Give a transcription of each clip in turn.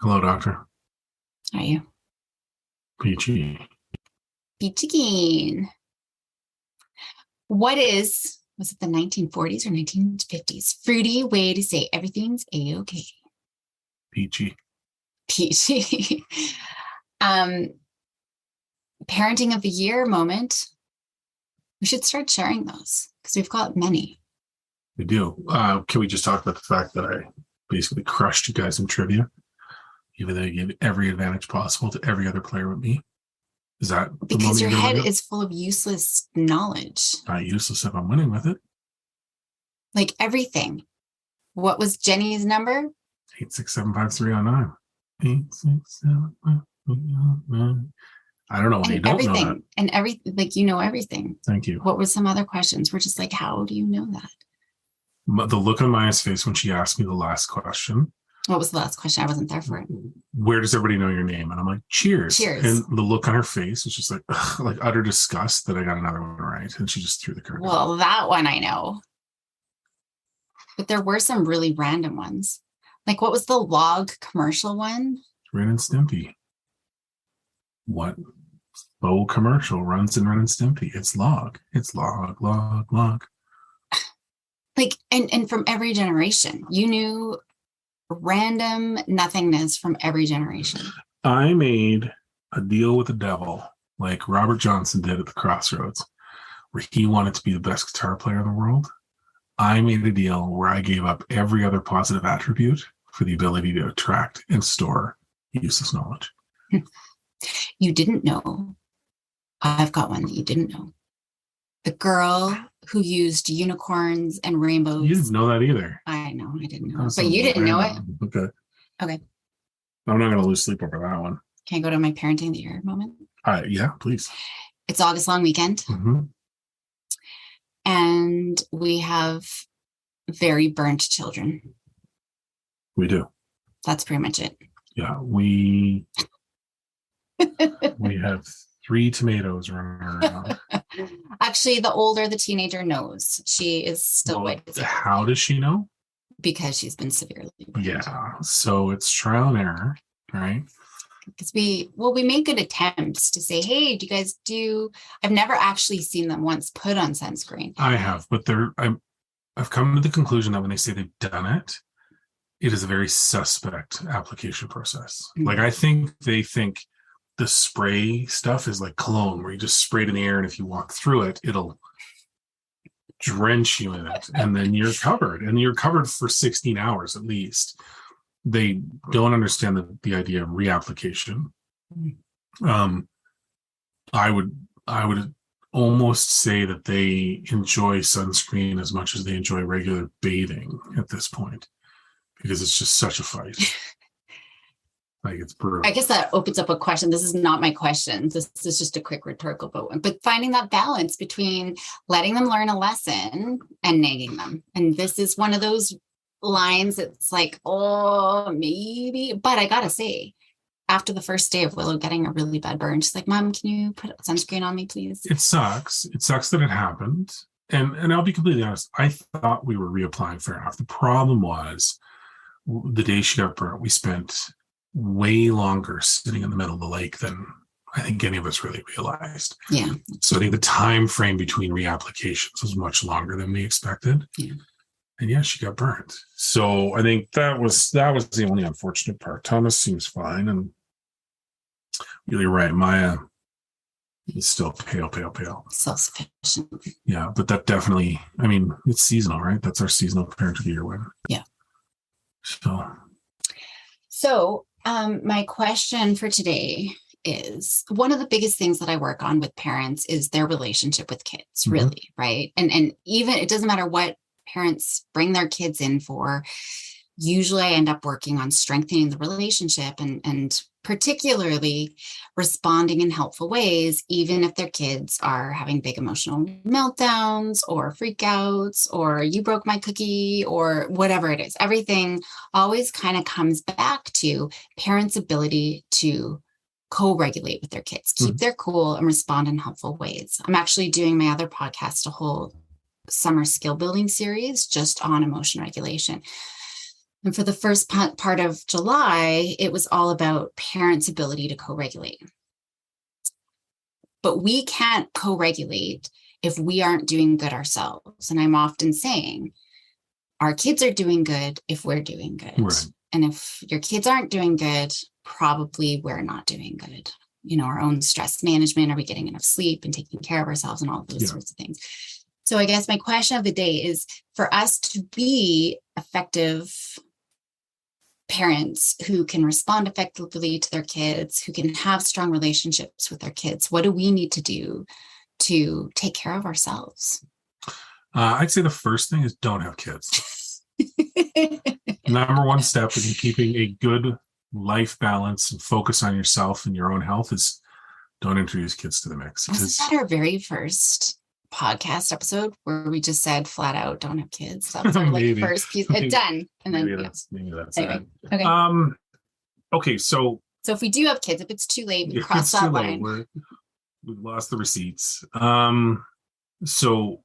Hello, doctor. Are you? Peachy. Peachy keen. Was it the 1940s or 1950s? Fruity way to say everything's A-okay. Peachy. Peachy. um, Parenting of the year moment. We should start sharing those because we've got many. We do. Can we just talk about the fact that I basically crushed you guys in trivia, even though you gave every advantage possible to every other player but me? Is that the Because moment your you're head going to is full of useless knowledge. Not useless if I'm winning with it. Like everything. What was Jenny's number? 8675309. 8675309. I don't know why you don't know that. And everything, like you know everything. Thank you. What were some other questions? We're just like, how do you know that? The look on Maya's face when she asked me the last question. What was the last question? I wasn't there for it. Where does everybody know your name? And I'm like, cheers. Cheers. And the look on her face is just like, ugh, like utter disgust that I got another one right. And she just threw the curtain. Well, that one I know. But there were some really random ones. Like what was the log commercial one? Ren and Stimpy. What faux commercial runs in Ren and Stimpy? It's log. It's log, log, log. Like, and from every generation, you knew random nothingness from every generation. I made a deal with the devil like Robert Johnson did at the Crossroads, where he wanted to be the best guitar player in the world. I made a deal where I gave up every other positive attribute for the ability to attract and store useless knowledge. You didn't know. I've got one that you didn't know. The girl who used unicorns and rainbows. You didn't know that either. I know, I didn't know. But you didn't know it. Okay. Okay. I'm not going to lose sleep over that one. Can I go to my parenting of the year moment? Yeah, please. It's August long weekend. Mm-hmm. And we have very burnt children. We do. That's pretty much it. Yeah, we have 3 tomatoes running around. Actually, the older the teenager knows, she is still white. How does she know? Because she's been severely burnt. Yeah, so it's trial and error, right? Because we make good attempts to say, hey, do you guys do? I've never actually seen them once put on sunscreen. I have, but I've come to the conclusion that when they say they've done it, it is a very suspect application process. Mm-hmm. Like I think they think the spray stuff is like cologne, where you just spray it in the air, and if you walk through it, it'll drench you in it, and then you're covered, and you're covered for 16 hours at least. They don't understand the idea of reapplication. I would almost say that they enjoy sunscreen as much as they enjoy regular bathing at this point, because it's just such a fight. Like it's brutal. I guess that opens up a question. This is not my question. This is just a quick rhetorical one. But finding that balance between letting them learn a lesson and nagging them. And this is one of those lines that's like, oh, maybe. But I gotta say, after the first day of Willow getting a really bad burn, she's like, Mom, can you put sunscreen on me, please? It sucks. It sucks that it happened. And I'll be completely honest, I thought we were reapplying fair enough. The problem was the day she got burnt, we spent way longer sitting in the middle of the lake than I think any of us really realized. Yeah. So I think the time frame between reapplications was much longer than we expected. Yeah. And yeah, she got burnt. So I think that was the only unfortunate part. Thomas seems fine, and you're right, Maya is still pale. Self-sufficient. Yeah, but that definitely, I mean, it's seasonal, right? That's our seasonal parent of the year win. Yeah. So my question for today is, one of the biggest things that I work on with parents is their relationship with kids, really, right? And even, it doesn't matter what parents bring their kids in for, usually I end up working on strengthening the relationship and particularly responding in helpful ways, even if their kids are having big emotional meltdowns or freakouts or you broke my cookie or whatever it is. Everything always kind of comes back to parents' ability to co-regulate with their kids, keep their cool and respond in helpful ways. I'm actually doing my other podcast, a whole summer skill building series just on emotion regulation. And for the first part of July, it was all about parents' ability to co-regulate. But we can't co-regulate if we aren't doing good ourselves. And I'm often saying, our kids are doing good if we're doing good. Right. And if your kids aren't doing good, probably we're not doing good. Our own stress management, are we getting enough sleep and taking care of ourselves and all of those sorts of things. So I guess my question of the day is, for us to be effective parents who can respond effectively to their kids, who can have strong relationships with their kids, what do we need to do to take care of ourselves? I'd say the first thing is don't have kids. Number one step in keeping a good life balance and focus on yourself and your own health is don't introduce kids to the mix. Wasn't that our very first podcast episode where we just said flat out, don't have kids? That was our first piece. Done. And then maybe that's anyway, it. Okay. Okay. So if we do have kids, if it's too late, we cross that line. We've lost the receipts. So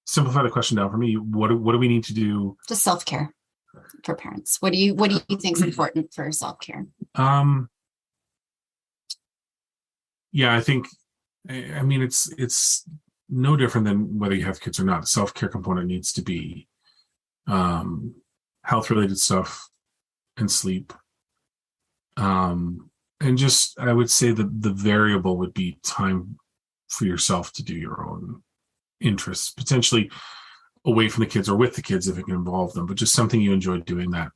simplify the question down for me. What do we need to do? Just self-care for parents. What do you think is important for self-care? Yeah, I think, it's no different than whether you have kids or not. The self-care component needs to be health-related stuff and sleep. And just, I would say that the variable would be time for yourself to do your own interests, potentially away from the kids or with the kids if it can involve them, but just something you enjoy doing that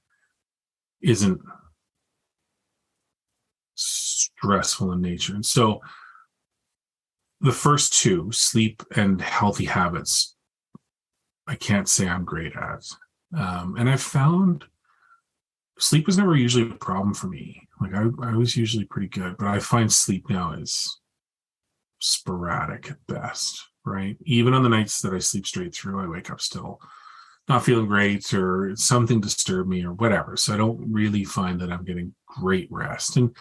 isn't stressful in nature. And so the first two, sleep and healthy habits, I can't say I'm great at. And I've found sleep was never usually a problem for me. Like I was usually pretty good, but I find sleep now is sporadic at best, right? Even on the nights that I sleep straight through, I wake up still not feeling great or something disturbed me or whatever. So I don't really find that I'm getting great rest. And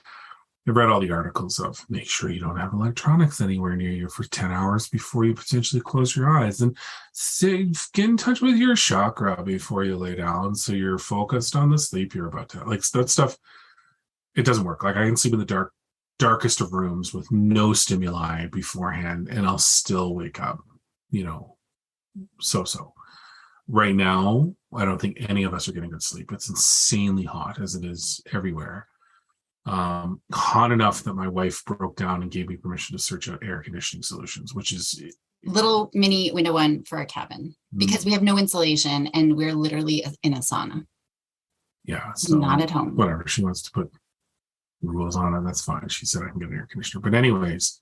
I've read all the articles of make sure you don't have electronics anywhere near you for 10 hours before you potentially close your eyes, and get in touch with your chakra before you lay down so you're focused on the sleep you're about to. Like that stuff, it doesn't work. Like I can sleep in the darkest of rooms with no stimuli beforehand and I'll still wake up, so. Right now, I don't think any of us are getting good sleep. It's insanely hot as it is everywhere. Hot enough that my wife broke down and gave me permission to search out air conditioning solutions, which is little mini window one for our cabin because we have no insulation and we're literally in a sauna. Yeah. So not at home. Whatever. She wants to put rules on it. That's fine. She said I can get an air conditioner. But anyways,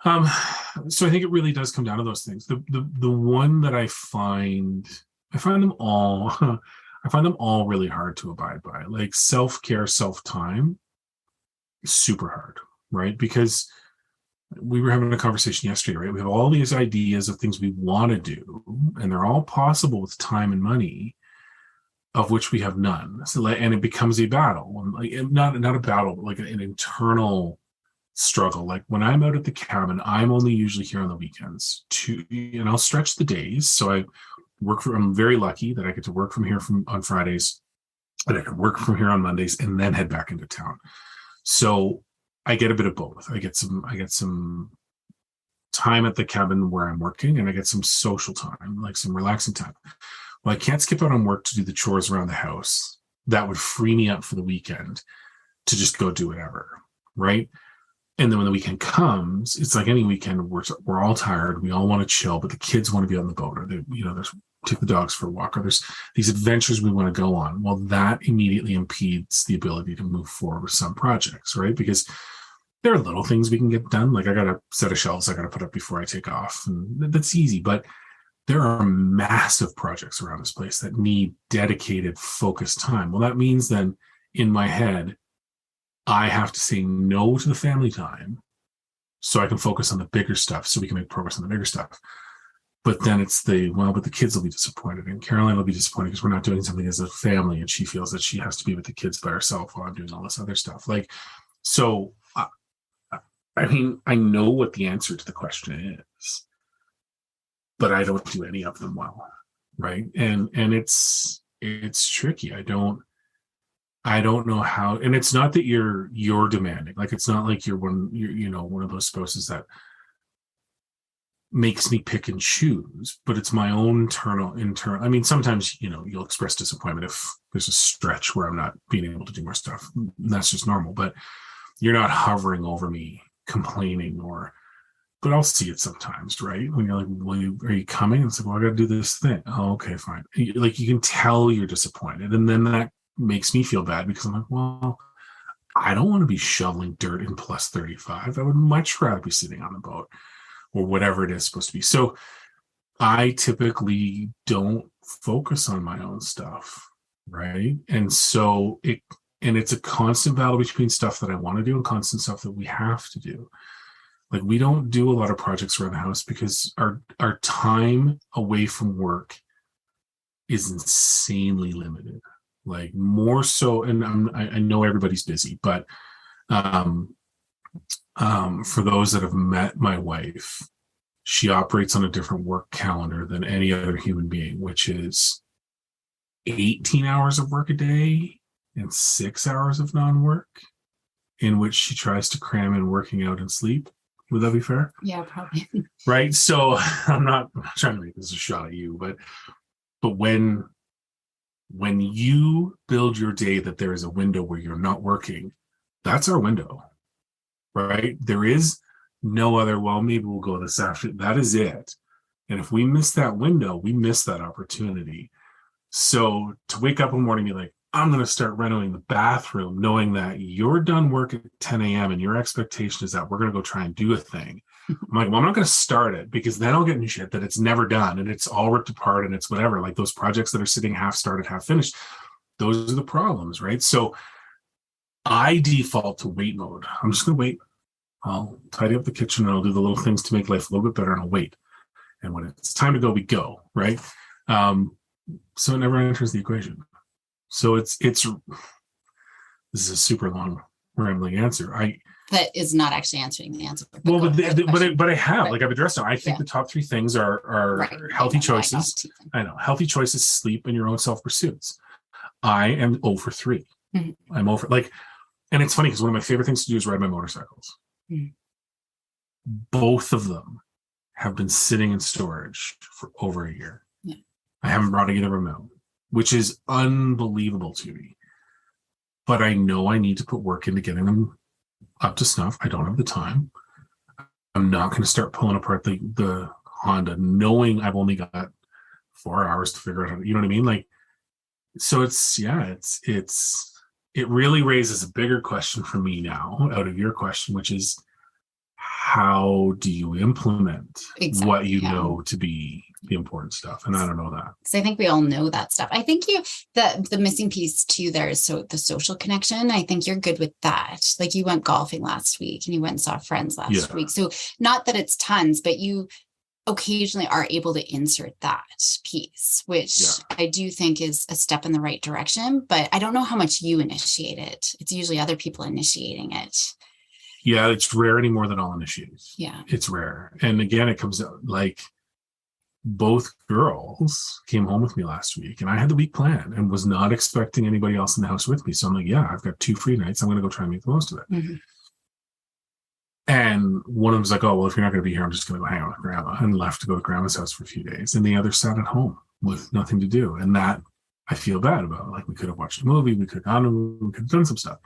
so I think it really does come down to those things. The one that I find them all I find them all really hard to abide by. Like self-care, self-time is super hard, right? Because we were having a conversation yesterday, right? We have all these ideas of things we want to do, and they're all possible with time and money, of which we have none. So, and it becomes a battle, like not a battle, but like an internal struggle. Like when I'm out at the cabin, I'm only usually here on the weekends and I'll stretch the days. So I'm very lucky that I get to work from here on Fridays, and I can work from here on Mondays and then head back into town. So I get a bit of both. I get some time at the cabin where I'm working, and I get some social time, like some relaxing time. Well, I can't skip out on work to do the chores around the house. That would free me up for the weekend to just go do whatever, right? And then when the weekend comes, it's like any weekend, we're all tired. We all want to chill, but the kids want to be on the boat, or there's take the dogs for a walk, or there's these adventures we want to go on. Well, that immediately impedes the ability to move forward with some projects, right? Because there are little things we can get done. Like I got a set of shelves I got to put up before I take off, and that's easy. But there are massive projects around this place that need dedicated, focused time. Well, that means then in my head, I have to say no to the family time so I can focus on the bigger stuff, so we can make progress on the bigger stuff. But then it's but the kids will be disappointed, and Caroline will be disappointed because we're not doing something as a family, and she feels that she has to be with the kids by herself while I'm doing all this other stuff. Like, so, I know what the answer to the question is, but I don't do any of them well, right? And it's it's tricky. I don't know how, and it's not that you're demanding. Like, it's not like you're one of those spouses that makes me pick and choose, but it's my own internal. I mean, sometimes, you'll express disappointment if there's a stretch where I'm not being able to do more stuff. That's just normal, but you're not hovering over me complaining but I'll see it sometimes, right? When you're like, are you coming? And it's like, well, I got to do this thing. Oh, okay, fine. Like, you can tell you're disappointed. And then that makes me feel bad because I'm like, well, I don't want to be shoveling dirt in plus 35. I would much rather be sitting on the boat or whatever it is supposed to be. So I typically don't focus on my own stuff, right? And so it's a constant battle between stuff that I want to do and constant stuff that we have to do. Like, we don't do a lot of projects around the house because our time away from work is insanely limited. Like, more so, and I know everybody's busy, but for those that have met my wife, she operates on a different work calendar than any other human being, which is 18 hours of work a day and 6 hours of non-work, in which she tries to cram in working out and sleep. Would that be fair? Yeah, probably. Right. So I'm not trying to make this a shot at you, but when you build your day that there is a window where you're not working, that's our window, right? There is no other, well, maybe we'll go this afternoon. That is it. And if we miss that window, we miss that opportunity. So to wake up in the morning and be like, I'm going to start renovating the bathroom, knowing that you're done work at 10 a.m. and your expectation is that we're going to go try and do a thing. I'm like, well, I'm not going to start it because then I'll get in shit that it's never done and it's all ripped apart and it's whatever. Like, those projects that are sitting half started, half finished, those are the problems, right? So I default to wait mode. I'm just going to wait. I'll tidy up the kitchen and I'll do the little things to make life a little bit better, and I'll wait. And when it's time to go, we go, right? So it never enters the equation. So this is a super long rambling answer. That is not actually answering the answer. Well, but I have, right. Like, I've addressed them. I think the top three things are right. Healthy choices. I know healthy choices, sleep, and your own self pursuits. I am 0 for 3. Mm-hmm. I'm over and it's funny because one of my favorite things to do is ride my motorcycles. Mm-hmm. Both of them have been sitting in storage for over a year. Yeah. I haven't brought either of them out, which is unbelievable to me. But I know I need to put work into getting them up to snuff. I don't have the time. I'm not going to start pulling apart the Honda, knowing I've only got 4 hours to figure out how to, you know what I mean? Like, so it really raises a bigger question for me now out of your question, which is, how do you implement what you know to be the important stuff? And I don't know that. Because I think we all know that stuff. I think the missing piece too there is the social connection. I think you're good with that. Like, you went golfing last week and you went and saw friends last week. So not that it's tons, but you occasionally are able to insert that piece, which I do think is a step in the right direction. But I don't know how much you initiate it. It's usually other people initiating it. Yeah, it's rare anymore that I'll initiate. Yeah. It's rare. And again, it comes out like both girls came home with me last week and I had the week planned and was not expecting anybody else in the house with me. So I'm like, yeah, I've got 2 free nights. I'm going to go try and make the most of it. Mm-hmm. And one of them was like, oh, well, if you're not going to be here, I'm just going to go hang out with grandma, and left to go to grandma's house for a few days. And the other sat at home with nothing to do. And that I feel bad about. Like, we could have watched a movie. We could have done some stuff.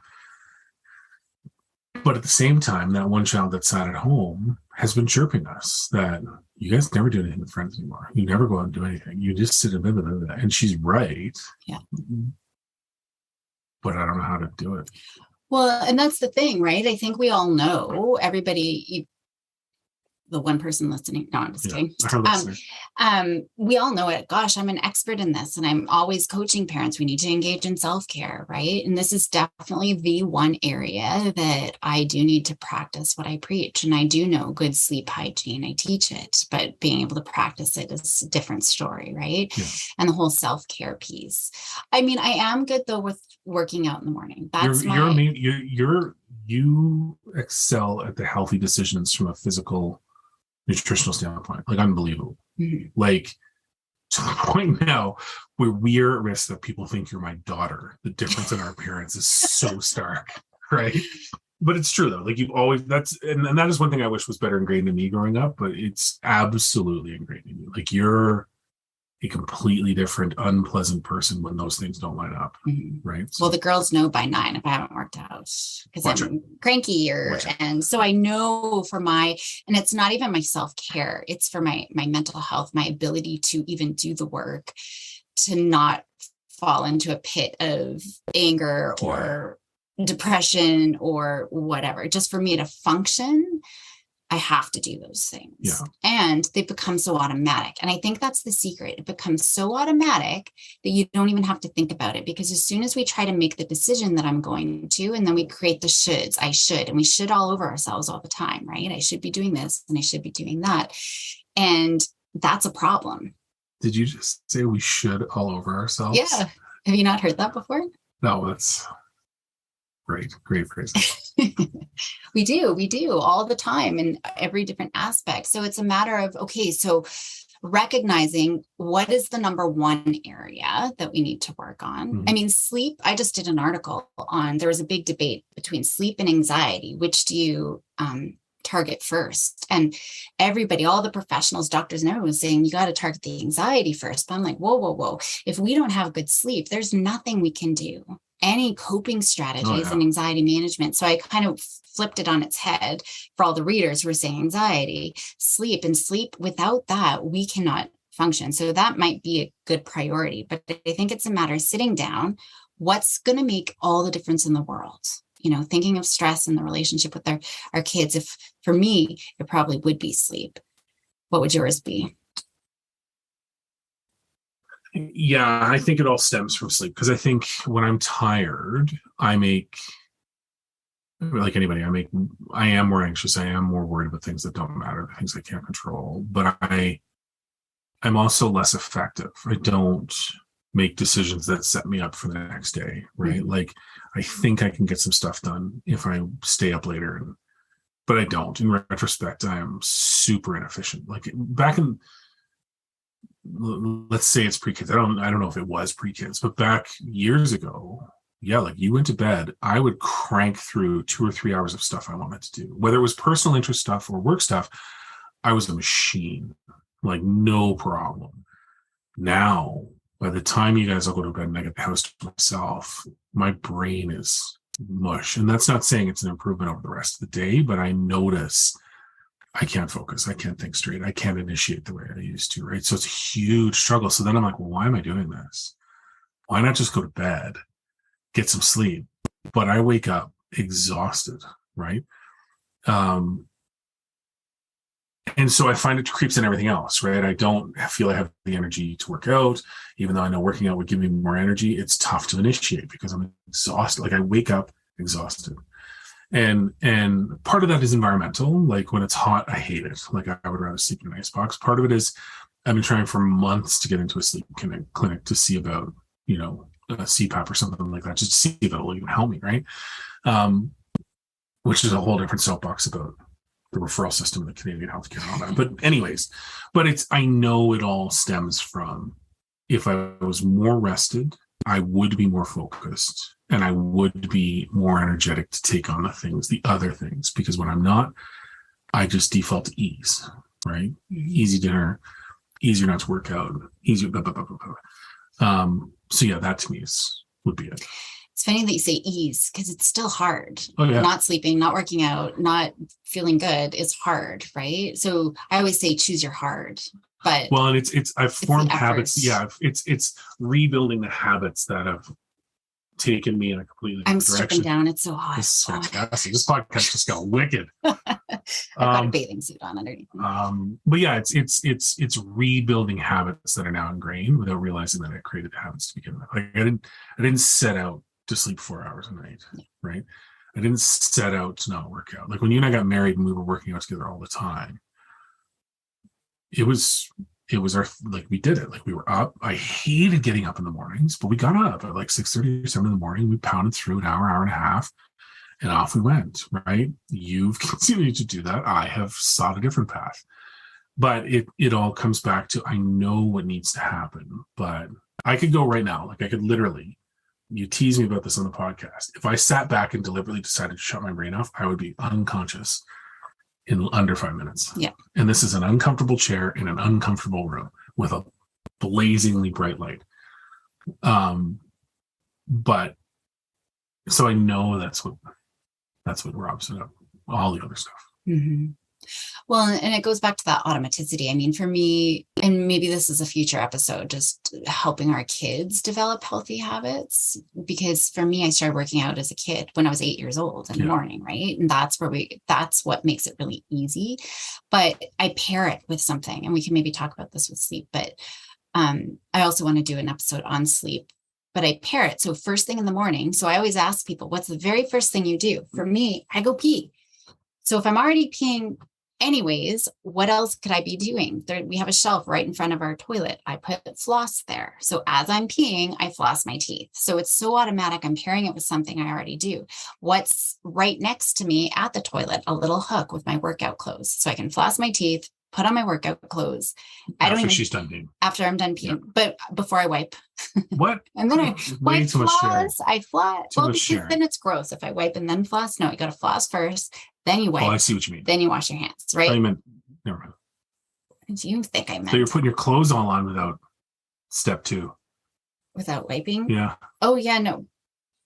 But at the same time, that one child that sat at home has been chirping us that you guys never do anything with friends anymore. You never go out and do anything. You just sit and blah, blah, blah, blah. And she's right. Yeah. But I don't know how to do it. Well, and that's the thing, right? I think we all know, everybody, the one person listening. No, I'm just kidding. We all know it. Gosh, I'm an expert in this and I'm always coaching parents. We need to engage in self-care, right? And this is definitely the one area that I do need to practice what I preach. And I do know good sleep hygiene. I teach it, but being able to practice it is a different story, right? Yeah. And the whole self-care piece. I mean, I am good though with working out in the morning. That's you excel at the healthy decisions from a physical nutritional standpoint, like unbelievable. Mm-hmm. Like, to the point now where we're at risk that people think you're my daughter. The difference in our appearance is so stark, right? But it's true though. Like you've always and that is one thing I wish was better ingrained in me growing up, but it's absolutely ingrained in you. Like you're a completely different, unpleasant person when those things don't line up, right? So, well, the girls know by 9 if I haven't worked out because I'm cranky, and so I know for and it's not even my self-care; it's for my mental health, my ability to even do the work, to not fall into a pit of anger or depression or whatever. Just for me to function, I have to do those things. Yeah. And they become so automatic. And I think that's the secret. It becomes so automatic that you don't even have to think about it, because as soon as we try to make the decision that I'm going to, and then we create the shoulds, I should, and we should all over ourselves all the time, right? I should be doing this and I should be doing that. And that's a problem. Did you just say we should all over ourselves? Yeah. Have you not heard that before? No, that's great phrase. We do all the time in every different aspect. So it's a matter of, okay, so recognizing what is the number one area that we need to work on. Mm-hmm. I mean, sleep, I just did an article on, there was a big debate between sleep and anxiety. Which do you target first? And everybody, all the professionals, doctors, and everyone was saying, you got to target the anxiety first. But I'm like, whoa. If we don't have good sleep, there's nothing we can do. Any coping strategies and anxiety management. So I kind of flipped it on its head for all the readers who were saying anxiety, sleep, and sleep. Without that, we cannot function. So that might be a good priority. But I think it's a matter of sitting down. What's going to make all the difference in the world? Thinking of stress and the relationship with our kids. If for me, it probably would be sleep. What would yours be? Yeah, I think it all stems from sleep, because I think when I'm tired, I make, like anybody, I am more anxious. I am more worried about things that don't matter, the things I can't control. But I'm also less effective. I don't make decisions that set me up for the next day, right? Mm-hmm. Like I think I can get some stuff done if I stay up later, but I don't. In retrospect, I am super inefficient. Like back in, let's say it's pre-kids. I don't know if it was pre-kids, but back years ago, yeah, like you went to bed, I would crank through 2 or 3 hours of stuff I wanted to do. Whether it was personal interest stuff or work stuff, I was a machine, like no problem. Now, by the time you guys all go to bed and I get the house to myself, my brain is mush. And that's not saying it's an improvement over the rest of the day, but I notice I can't focus. I can't think straight. I can't initiate the way I used to, right? So it's a huge struggle. So then I'm like, well, why am I doing this? Why not just go to bed, get some sleep? But I wake up exhausted, right? And so I find it creeps in everything else, right? I don't feel I have the energy to work out, even though I know working out would give me more energy. It's tough to initiate because I'm exhausted. Like I wake up exhausted. And part of that is environmental. Like when it's hot, I hate it. Like I would rather sleep in an icebox. Part of it is I've been trying for months to get into a sleep clinic to see about, a CPAP or something like that, just to see if it'll even help me, right? Which is a whole different soapbox about the referral system in the Canadian healthcare and all that. But anyways, I know it all stems from, if I was more rested, I would be more focused and I would be more energetic to take on the other things, because when I'm not, I just default to ease, right? Easy dinner, easier not to work out, easier, blah, blah, blah, blah, blah. So yeah, that to me would be it. It's funny that you say ease, because it's still hard. Oh, yeah. Not sleeping, not working out, not feeling good is hard, right? So I always say choose your hard. But well, and I've formed habits. Yeah, it's rebuilding the habits that have taken me in a completely different direction. I'm stripping down. It's so hot. This is fantastic. This podcast just got wicked. I've got a bathing suit on underneath. But yeah, it's rebuilding habits that are now ingrained without realizing that I created the habits to begin with. Like I didn't set out to sleep 4 hours a night, right? I didn't set out to not work out. Like when you and I got married and we were working out together all the time, it was our, like we did it. Like we were up. I hated getting up in the mornings, but we got up at like 6:30 or 7 in the morning. We pounded through an hour and a half, and off we went, right? You've continued to do that. I have sought a different path. But it all comes back to, I know what needs to happen, but I could go right now. Like I could literally, you tease me about this on the podcast. If I sat back and deliberately decided to shut my brain off, I would be unconscious in under 5 minutes. Yeah. And this is an uncomfortable chair in an uncomfortable room with a blazingly bright light. But so I know that's what robs it up, all the other stuff. Mm-hmm. Well, and it goes back to that automaticity. I mean, for me, and maybe this is a future episode, just helping our kids develop healthy habits. Because for me, I started working out as a kid when I was 8 years old in the morning, right? And that's what makes it really easy. But I pair it with something, and we can maybe talk about this with sleep. But I also want to do an episode on sleep, but I pair it. So first thing in the morning. So I always ask people, what's the very first thing you do? For me, I go pee. So if I'm already peeing anyways, what else could I be doing? We have a shelf right in front of our toilet. I put floss there. So as I'm peeing, I floss my teeth. So it's so automatic. I'm pairing it with something I already do. What's right next to me at the toilet? A little hook with my workout clothes. So I can floss my teeth, put on my workout clothes. She's done peeing. After I'm done peeing, but before I wipe. What? And then I floss. I floss. Well, because sharing. then it's gross if I wipe and then floss. No, you got to floss first, then you wipe. Oh, I see what you mean. Then you wash your hands, right? I meant, never mind. What do you think I meant? So you're putting your clothes all on without step 2. Without wiping? Yeah. Oh, yeah, no.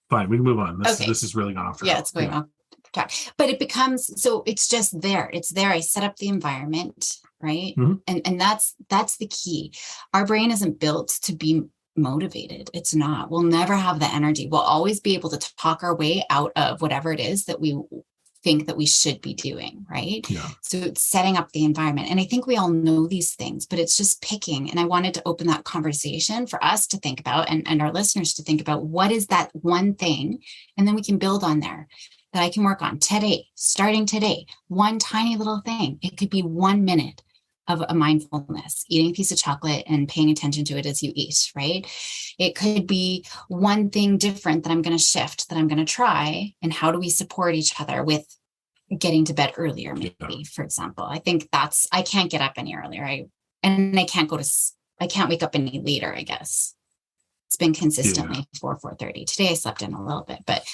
Fine, we can move on. This is really gone off the it's going off track. But it becomes, so it's just there. It's there. I set up the environment, right? Mm-hmm. And that's the key. Our brain isn't built to be motivated. It's not. We'll never have the energy. We'll always be able to talk our way out of whatever it is that we think that we should be doing, right? Yeah. So it's setting up the environment. And I think we all know these things, but it's just picking. And I wanted to open that conversation for us to think about and our listeners to think about, what is that one thing? And then we can build on there that I can work on today, starting today, one tiny little thing. It could be 1 minute of a mindfulness, eating a piece of chocolate and paying attention to it as you eat, right? It could be one thing different that I'm going to shift, that I'm going to try. And how do we support each other with getting to bed earlier, maybe, for example? I think I can't get up any earlier. I can't wake up any later, I guess. It's been consistently 4:30. Today I slept in a little bit, but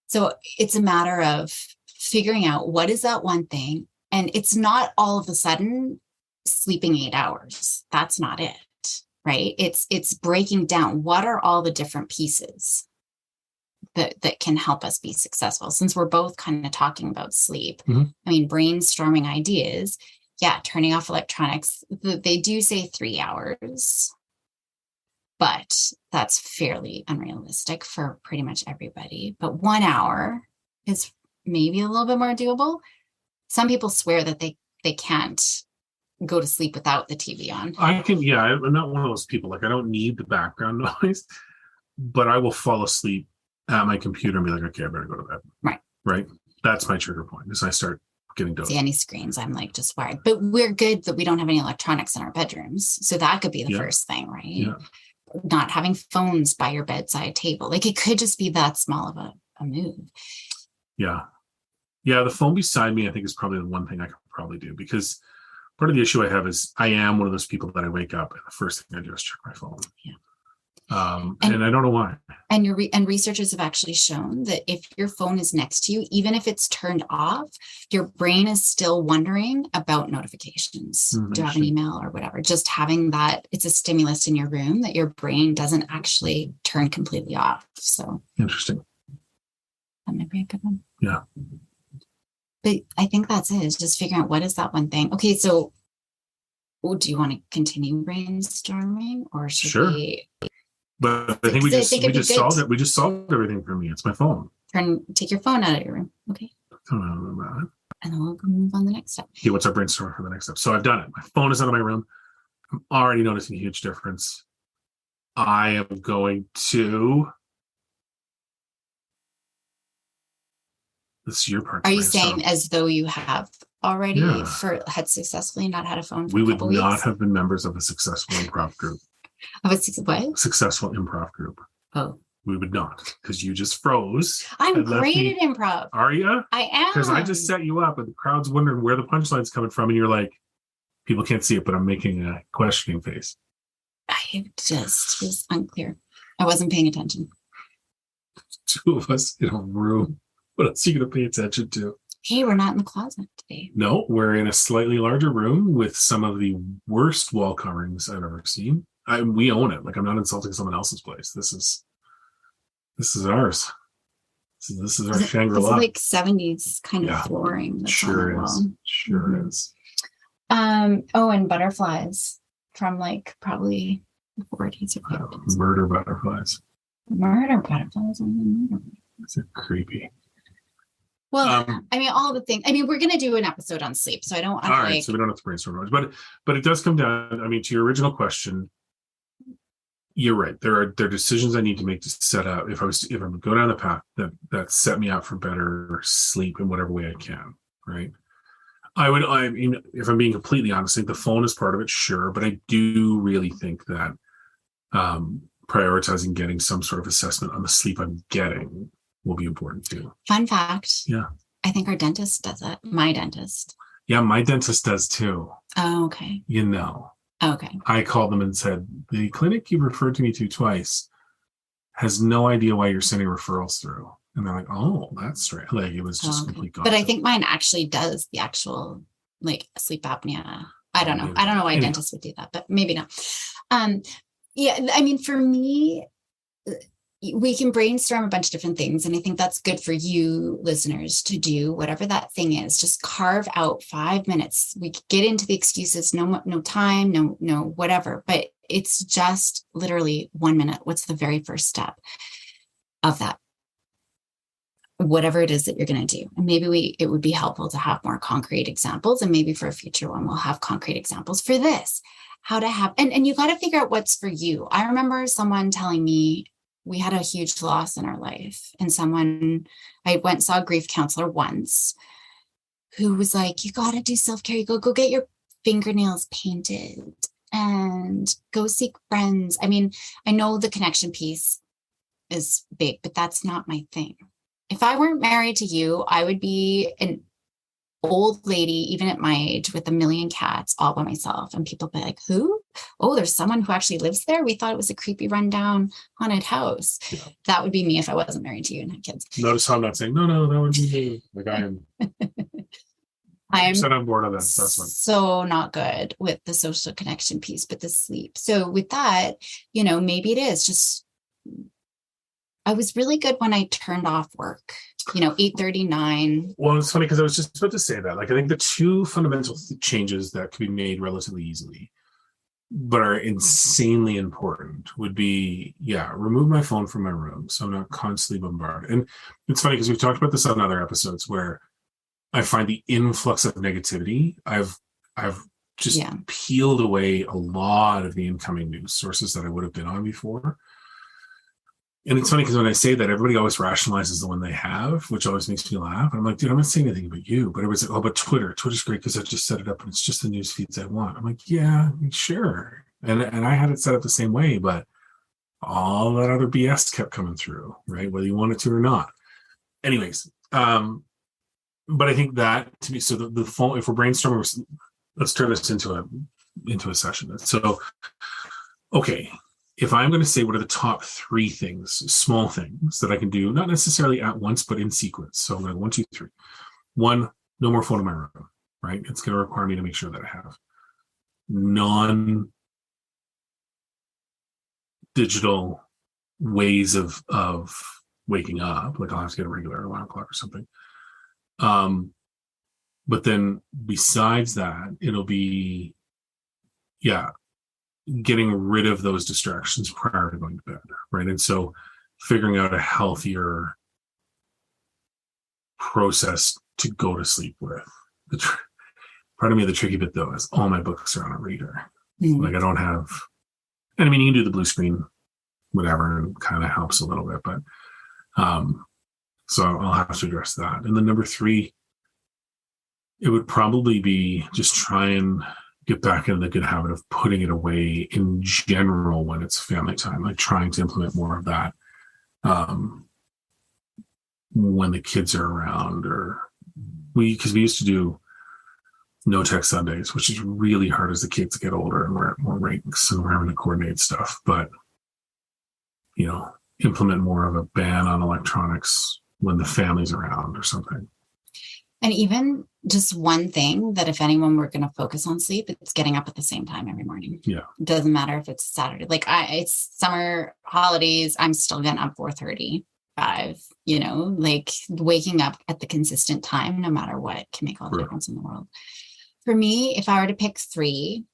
so it's a matter of figuring out what is that one thing. And it's not all of a sudden sleeping 8 hours. That's not it, right? It's breaking down what are all the different pieces that can help us be successful. Since we're both kind of talking about sleep, I mean, brainstorming ideas, turning off electronics. They do say 3 hours, but that's fairly unrealistic for pretty much everybody. But 1 hour is maybe a little bit more doable. Some people swear that they can't go to sleep without the TV on. I can, I'm not one of those people. Like, I don't need the background noise, but I will fall asleep at my computer and be like, okay, I better go to bed. Right. That's my trigger point, is I start getting dozed. See any screens, I'm like just wired. But we're good that we don't have any electronics in our bedrooms. So that could be the first thing, right? Yeah. Not having phones by your bedside table. Like, it could just be that small of a move. Yeah. Yeah, the phone beside me, I think, is probably the one thing I could probably do, because part of the issue I have is I am one of those people that I wake up and the first thing I do is check my phone. Yeah. And I don't know why. And researchers have actually shown that if your phone is next to you, even if it's turned off, your brain is still wondering about notifications. Do you have an email or whatever? Just having that, it's a stimulus in your room that your brain doesn't actually turn completely off. So interesting. That might be a good one. Yeah. But I think that's it. Is just figuring out what is that one thing. Okay, so do you want to continue brainstorming, or should we? But I think we just solved it. We just solved everything for me. It's my phone. Take your phone out of your room. Okay. I don't know about it. And then we'll move on to the next step. Okay, what's our brainstorm for the next step? So I've done it. My phone is out of my room. I'm already noticing a huge difference. I am going to. This is your part. Are you saying as though you have already had successfully not had a phone for we would not have been members of a successful improv group. Of a what? Successful improv group. Oh. We would not, because you just froze. I'm great at improv. Are you? I am. Because I just set you up and the crowd's wondering where the punchline's coming from, and you're like, People can't see it, but I'm making a questioning face. I just was unclear. I wasn't paying attention. Two of us in a room. What else are you going to pay attention to? Hey, we're not in the closet today. No, we're in a slightly larger room with some of the worst wall coverings I've ever seen. We own it. Like, I'm not insulting someone else's place. This is ours. This is our Shangri-La. It's like 70s kind of flooring. That's sure is. Sure is. And butterflies from like probably the 40s or 50s. Murder butterflies. Murder butterflies. They're creepy. Well, I mean, all the things. I mean, we're going to do an episode on sleep, so I don't want to. All right, so we don't have to brainstorm much, but it does come down. I mean, to your original question, you're right. There are decisions I need to make to set up if I'm going to go down the path that set me up for better sleep in whatever way I can. Right. I mean, if I'm being completely honest, I think the phone is part of it, sure, but I do really think that prioritizing getting some sort of assessment on the sleep I'm getting will be important too. Fun fact. Yeah. I think our dentist does it. My dentist. Yeah, my dentist does too. Oh, okay. You know. Okay. I called them and said, the clinic you referred to me to twice has no idea why you're sending referrals through. And they're like, oh, that's strange. Like, it was just complete gossip. But I think mine actually does the actual like sleep apnea. I don't know. I don't know why dentists would do that, but maybe not. Yeah, I mean, for me, we can brainstorm a bunch of different things. And I think that's good for you listeners to do whatever that thing is. Just carve out 5 minutes. We could get into the excuses, no time, no, whatever, but it's just literally 1 minute. What's the very first step of that? Whatever it is that you're going to do. And maybe it would be helpful to have more concrete examples. And maybe for a future one, we'll have concrete examples for this, how to have, and you got to figure out what's for you. I remember someone telling me, we had a huge loss in our life. And I went and saw a grief counselor once who was like, you got to do self-care. You go get your fingernails painted and go seek friends. I mean, I know the connection piece is big, but that's not my thing. If I weren't married to you, I would be an old lady, even at my age, with 1 million cats all by myself. And people be like, who? Oh, there's someone who actually lives there. We thought it was a creepy rundown haunted house. Yeah. That would be me if I wasn't married to you and had kids. Notice how I'm not saying, no, that would be me. Like I'm set on board on that assessment. So not good with the social connection piece, but the sleep. So with that, maybe it is just, I was really good when I turned off work, 8:39. Well, it's funny because I was just about to say that. Like, I think the two fundamental changes that could be made relatively easily, but are insanely important, would be, remove my phone from my room so I'm not constantly bombarded. And it's funny because we've talked about this on other episodes where I find the influx of negativity. I've just peeled away a lot of the incoming news sources that I would have been on before. And it's funny because when I say that, everybody always rationalizes the one they have, which always makes me laugh. And I'm like, dude, I'm not saying anything about you. But everybody's like, oh, but Twitter's great because I just set it up and it's just the news feeds I want. I'm like, yeah, sure. And I had it set up the same way, but all that other BS kept coming through, right? Whether you wanted to or not. Anyways, but I think that to me, so the phone, if we're brainstorming, let's turn this into a session. So, okay. If I'm going to say what are the top 3 things, small things that I can do, not necessarily at once, but in sequence. So I'm going to 1, 2, 3. 1, no more phone in my room, right? It's going to require me to make sure that I have non-digital ways of waking up. Like I'll have to get a regular alarm clock or something. But then besides that, it'll be, getting rid of those distractions prior to going to bed, right? And so figuring out a healthier process to go to sleep with. Part of me, the tricky bit though, is all my books are on a reader. Like I don't have, and I mean, you can do the blue screen, whatever, and kind of helps a little bit, but so I'll have to address that. And then number 3, it would probably be just try and get back into the good habit of putting it away in general when it's family time, like trying to implement more of that when the kids are around, or because we used to do no tech Sundays, which is really hard as the kids get older and we're at more ranks and we're having to coordinate stuff. But, implement more of a ban on electronics when the family's around or something. And even just one thing that if anyone were going to focus on sleep, it's getting up at the same time every morning. Yeah. It doesn't matter if it's Saturday. Like it's summer holidays. I'm still getting up 4:35, like waking up at the consistent time, no matter what, can make all the difference in the world. For me, if I were to pick 3,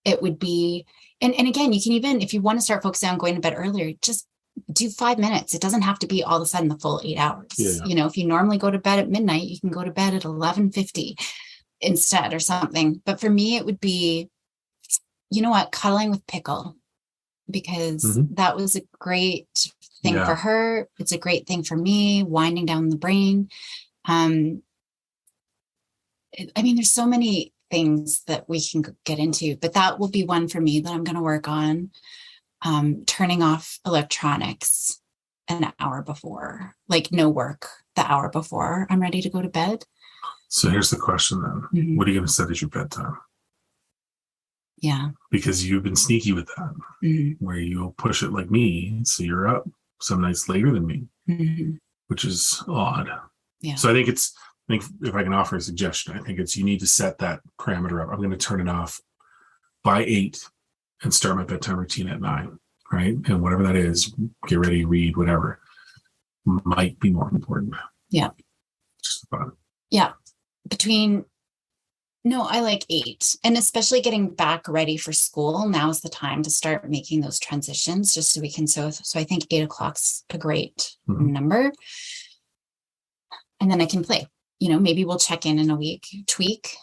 it would be, and again, you can even, if you want to start focusing on going to bed earlier, just do 5 minutes. It doesn't have to be all of a sudden the full 8 hours. Yeah. If you normally go to bed at midnight, you can go to bed at 11:50 instead or something. But for me, it would be, cuddling with Pickle, because that was a great thing for her. It's a great thing for me, winding down the brain. There's so many things that we can get into, but that will be one for me that I'm going to work on. Turning off electronics an hour before, like no work the hour before I'm ready to go to bed. So here's the question then. What are you going to set as your bedtime? Yeah. Because you've been sneaky with that, where you'll push it like me. So you're up some nights later than me, which is odd. Yeah. So I think if I can offer a suggestion, I think you need to set that parameter up. I'm going to turn it off by 8 and start my bedtime routine at 9, right? And whatever that is, get ready, read, whatever, might be more important. Yeah. Just about it. Yeah. I like 8. And especially getting back ready for school, now is the time to start making those transitions, just so we can, so I think 8 o'clock's a great number. And then I can play, maybe we'll check in a week, tweak,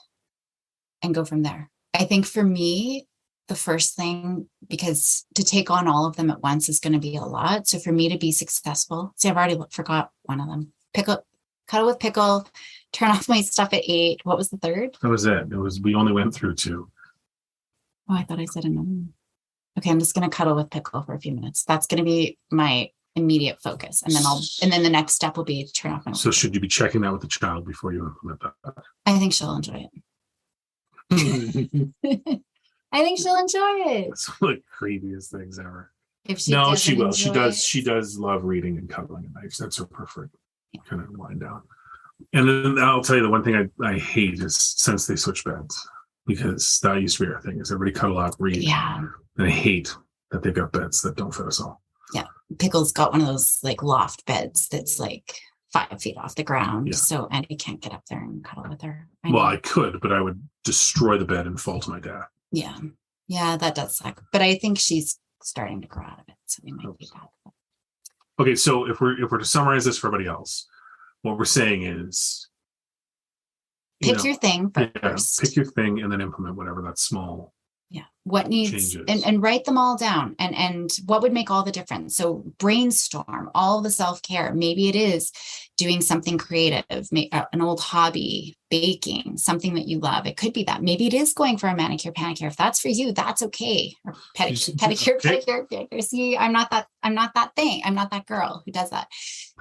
and go from there. I think for me, the first thing, because to take on all of them at once is going to be a lot. So for me to be successful, see, I've already forgot one of them. Cuddle with Pickle, turn off my stuff at 8. What was the third? That was it. We only went through 2. Oh, I thought I said another one. Okay, I'm just going to cuddle with Pickle for a few minutes. That's going to be my immediate focus. And then the next step will be to turn off my. So should you be checking that with the child before you implement that? I think she'll enjoy it. I think she'll enjoy it. It's one of the creepiest things ever. If she she will. It. She does love reading and cuddling at night. That's her preferred kind of wind down. And then I'll tell you the one thing I hate is since they switch beds, because that used to be our thing, is everybody cuddle out, read. Yeah. And I hate that they've got beds that don't fit us all. Yeah. Pickle's got one of those like loft beds that's like 5 feet off the ground. Yeah. So Andy can't get up there and cuddle with her. I could, but I would destroy the bed and fall to my dad. Yeah. Yeah, that does suck. But I think she's starting to grow out of it. So we might be bad. Okay, so if we're to summarize this for everybody else, what we're saying is pick your thing first. Pick your thing and then implement whatever that's small. Yeah. What needs and write them all down and what would make all the difference. So brainstorm all the self-care. Maybe it is doing something creative, an old hobby, baking, something that you love. It could be that. Maybe it is going for a manicure, pedicure. If that's for you, that's okay. Or pedicure. See, I'm not that thing. I'm not that girl who does that.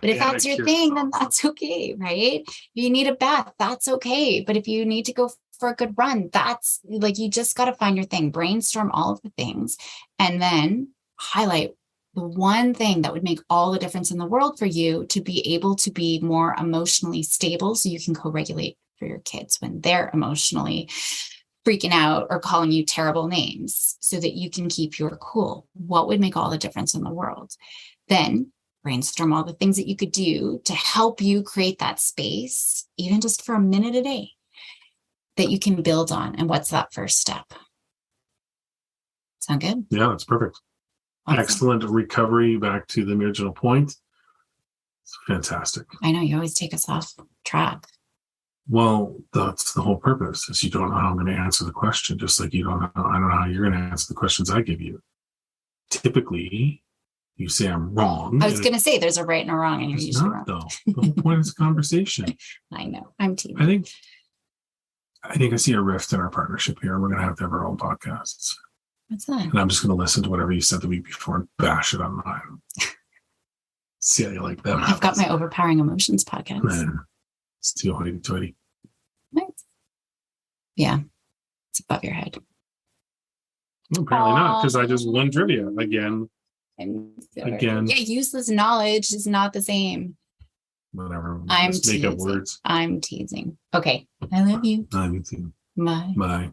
But if that's your thing, then that's okay, right? If you need a bath, that's okay. But if you need to go for a good run, that's like, you just got to find your thing, brainstorm all of the things, and then highlight the one thing that would make all the difference in the world for you to be able to be more emotionally stable, so you can co-regulate for your kids when they're emotionally freaking out or calling you terrible names, so that you can keep your cool. What would make all the difference in the world? Then brainstorm all the things that you could do to help you create that space, even just for a minute a day, that you can build on. And what's that first step? Sound good? Yeah, that's perfect. Awesome. Excellent recovery back to the original point. It's fantastic. I know you always take us off track. Well, that's the whole purpose, is you don't know how I'm going to answer the question, just like I don't know how you're going to answer the questions I give you. Typically, you say I'm wrong. I was going to say there's a right and a wrong, and you're usually wrong. Though. The whole point is conversation. I know. I'm teaming. I think I see a rift in our partnership here. We're going to have our own podcasts. What's that? And I'm just going to listen to whatever you said the week before and bash it on mine. See how you like that. I've got my Overpowering Emotions podcast. Man, it's too hoity-toity. Right. Yeah. It's above your head. Apparently not, because I just won trivia again. Yeah, useless knowledge is not the same. Whatever. I'm Just make up teasing. words. I'm teasing. Okay. I love you. I love you too. Bye. Bye.